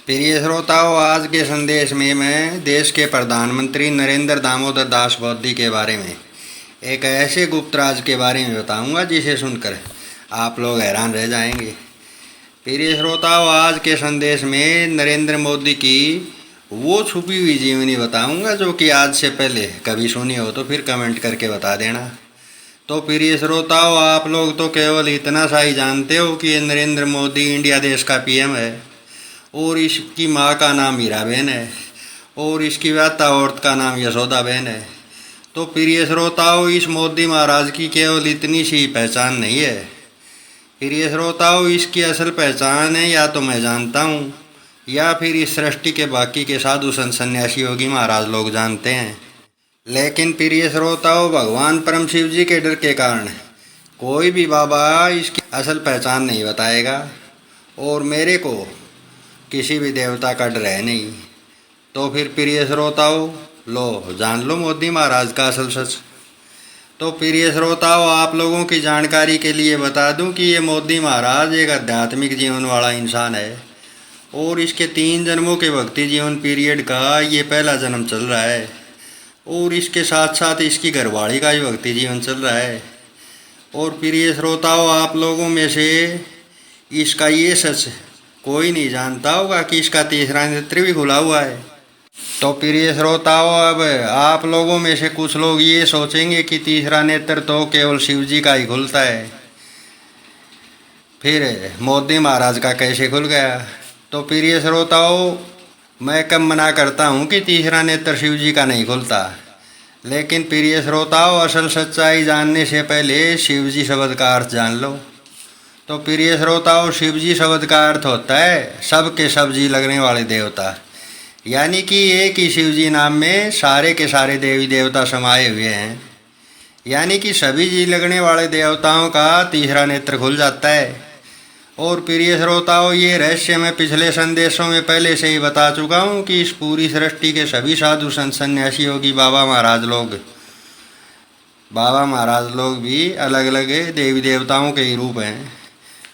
प्रिय श्रोताओं, आज के संदेश में मैं देश के प्रधानमंत्री नरेंद्र दामोदर दास मोदी के बारे में एक ऐसे गुप्त राज के बारे में बताऊंगा जिसे सुनकर आप लोग हैरान रह जाएंगे। प्रिय श्रोताओं, आज के संदेश में नरेंद्र मोदी की वो छुपी हुई जीवनी बताऊंगा जो कि आज से पहले कभी सुनी हो तो फिर कमेंट करके बता देना। तो प्रिय श्रोताओं, आप लोग तो केवल इतना सा ही जानते हो कि ये नरेंद्र मोदी इंडिया देश का पीएम है और इसकी माँ का नाम हीराबेन है और इसकी व्याता औरत का नाम यशोदाबेन है। तो प्रिय श्रोताओं, इस मोदी महाराज की केवल इतनी सी पहचान नहीं है। प्रिय श्रोताओं, इसकी असल पहचान है या तो मैं जानता हूँ या फिर इस सृष्टि के बाकी के साधु संत सन्यासी योगी महाराज लोग जानते हैं। लेकिन प्रिय श्रोताओं, भगवान परम शिव जी के डर के कारण कोई भी बाबा इसकी असल पहचान नहीं बताएगा और मेरे को किसी भी देवता का डर है नहीं। तो फिर प्रिय श्रोताओं, लो जान लो मोदी महाराज का असल सच। तो प्रिय श्रोताओं, आप लोगों की जानकारी के लिए बता दूं कि ये मोदी महाराज एक आध्यात्मिक जीवन वाला इंसान है और इसके 3 जन्मों के भक्ति जीवन पीरियड का ये पहला जन्म चल रहा है और इसके साथ साथ इसकी घरवाली का भी भक्ति जीवन चल रहा है। और प्रिय श्रोताओं, आप लोगों में से इसका ये सच कोई नहीं जानता होगा कि इसका तीसरा नेत्र भी खुला हुआ है। तो प्रिय श्रोताओं, अब आप लोगों में से कुछ लोग ये सोचेंगे कि तीसरा नेत्र तो केवल शिव जी का ही खुलता है, फिर मोदी महाराज का कैसे खुल गया। तो प्रिय श्रोताओं, मैं कब मना करता हूँ कि तीसरा नेत्र शिव जी का नहीं खुलता, लेकिन प्रिय श्रोताओं, असल सच्चाई जानने से पहले शिव जी शब्द का अर्थ जान लो। तो प्रिय श्रोताओं, शिव जी शब्द का अर्थ होता है सब के सब जी लगने वाले देवता, यानी कि एक ही शिव जी नाम में सारे के सारे देवी देवता समाये हुए हैं, यानी कि सभी जी लगने वाले देवताओं का तीसरा नेत्र खुल जाता है। और प्रिय श्रोताओं, ये रहस्य मैं पिछले संदेशों में पहले से ही बता चुका हूँ कि इस पूरी सृष्टि के सभी साधु संत सन्यासी योगी बाबा महाराज लोग भी अलग अलग देवी देवताओं के ही रूप हैं।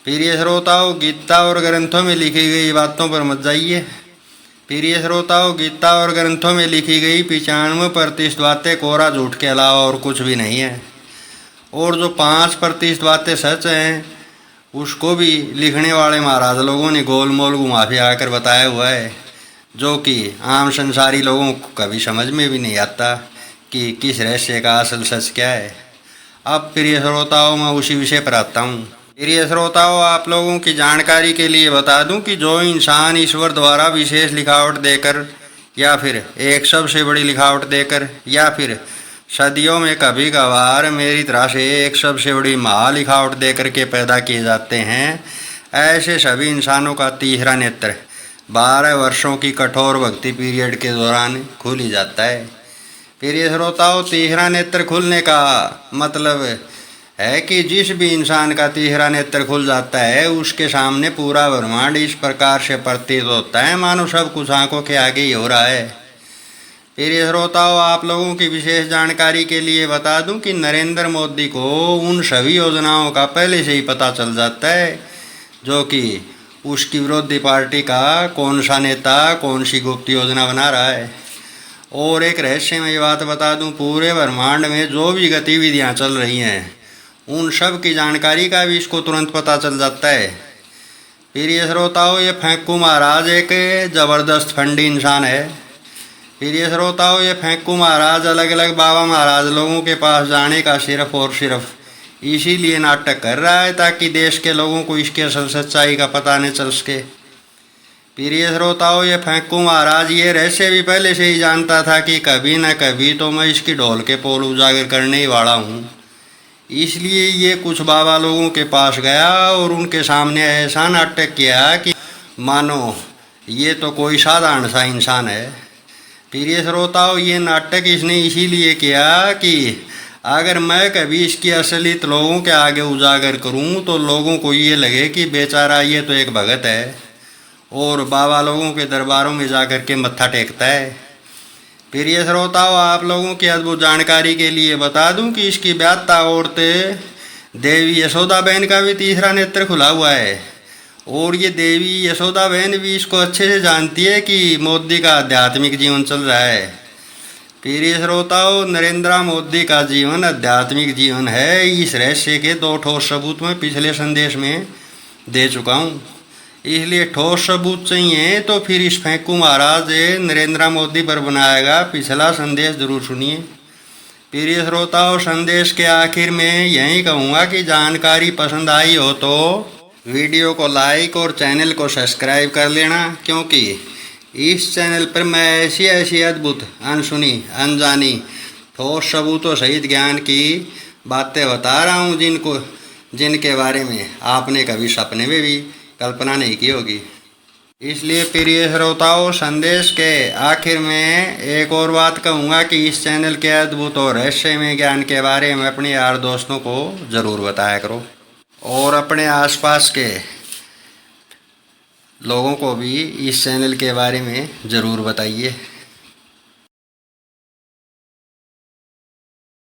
प्रिय श्रोताओं, गीता और ग्रंथों में लिखी गई बातों पर मत जाइए। प्रिय श्रोताओं, गीता और ग्रंथों में लिखी गई 95% बातें कोरा झूठ के अलावा और कुछ भी नहीं है और जो 5% बातें सच हैं उसको भी लिखने वाले महाराज लोगों ने गोल मोल घुमा फिरा कर बताया हुआ है, जो कि आम संसारी लोगों को कभी समझ में भी नहीं आता कि किस रहस्य का असल सच क्या है। अब प्रिय श्रोताओं, मैं उसी विषय पर आता हूँ। प्रिय श्रोताओं, आप लोगों की जानकारी के लिए बता दूं कि जो इंसान ईश्वर द्वारा विशेष लिखावट देकर या फिर एक सबसे बड़ी लिखावट देकर या फिर सदियों में कभी कभार मेरी तरह से एक सबसे बड़ी महालिखावट देकर के पैदा किए जाते हैं, ऐसे सभी इंसानों का तीसरा नेत्र 12 वर्षों की कठोर भक्ति पीरियड के दौरान खुल ही जाता है। प्रिय श्रोताओं, तीसरा नेत्र खुलने का मतलब है कि जिस भी इंसान का तीसरा नेत्र खुल जाता है उसके सामने पूरा ब्रह्मांड इस प्रकार से प्रतीत होता है मानो सब कुछ आंखों के आगे ही हो रहा है। प्रिय श्रोताओं, आप लोगों की विशेष जानकारी के लिए बता दूं कि नरेंद्र मोदी को उन सभी योजनाओं का पहले से ही पता चल जाता है जो कि उसकी विरोधी पार्टी का कौन सा नेता कौन सी गुप्त योजना बना रहा है। और एक रहस्यमय बात बता दूं, पूरे ब्रह्मांड में जो भी गतिविधियाँ चल रही हैं उन सब की जानकारी का भी इसको तुरंत पता चल जाता है। प्रिय श्रोताओं, ये फेंकू महाराज एक ज़बरदस्त फंडी इंसान है। प्रिय श्रोताओं, ये फेंकू महाराज अलग अलग बाबा महाराज लोगों के पास जाने का सिर्फ और सिर्फ इसीलिए नाटक कर रहा है ताकि देश के लोगों को इसके असल सच्चाई का पता नहीं चल सके। प्रिय श्रोताओं, ये फेंकू महाराज ये रहस्य भी पहले से ही जानता था कि कभी न कभी तो मैं इसकी ढोल के पोल उजागर करने ही वाला हूँ, इसलिए ये कुछ बाबा लोगों के पास गया और उनके सामने ऐसा नाटक किया कि मानो ये तो कोई साधारण सा इंसान है। प्रिय श्रोताओं, ये नाटक इसने इसीलिए किया कि अगर मैं कभी इसकी असलियत लोगों के आगे उजागर करूं तो लोगों को ये लगे कि बेचारा ये तो एक भगत है और बाबा लोगों के दरबारों में जाकर के मत्था टेकता है। प्रिय श्रोताओं, आप लोगों की अद्भुत जानकारी के लिए बता दूं कि इसकी व्याता औरत देवी यशोदाबेन का भी तीसरा नेत्र खुला हुआ है और ये देवी यशोदा बहन भी इसको अच्छे से जानती है कि मोदी का आध्यात्मिक जीवन चल रहा है। प्रिय श्रोताओं, नरेंद्र मोदी का जीवन आध्यात्मिक जीवन है। इस रहस्य के दो ठोस सबूत मैं पिछले संदेश में दे चुका हूँ। इसलिए ठोस सबूत चाहिए तो फिर इस फेंकू महाराज नरेंद्र मोदी पर बनाएगा पिछला संदेश जरूर सुनिए। प्रिय श्रोताओं, संदेश के आखिर में यही कहूँगा कि जानकारी पसंद आई हो तो वीडियो को लाइक और चैनल को सब्सक्राइब कर लेना, क्योंकि इस चैनल पर मैं ऐसी ऐसी अद्भुत, अनसुनी, अनजानी, ठोस सबूतों सहित ज्ञान की बातें बता रहा हूँ जिनके बारे में आपने कभी सपने में भी कल्पना नहीं की होगी। इसलिए प्रिय श्रोताओं, संदेश के आखिर में एक और बात कहूँगा कि इस चैनल के अद्भुत और रहस्यमय ज्ञान के बारे में अपने यार दोस्तों को ज़रूर बताया करो और अपने आसपास के लोगों को भी इस चैनल के बारे में ज़रूर बताइए।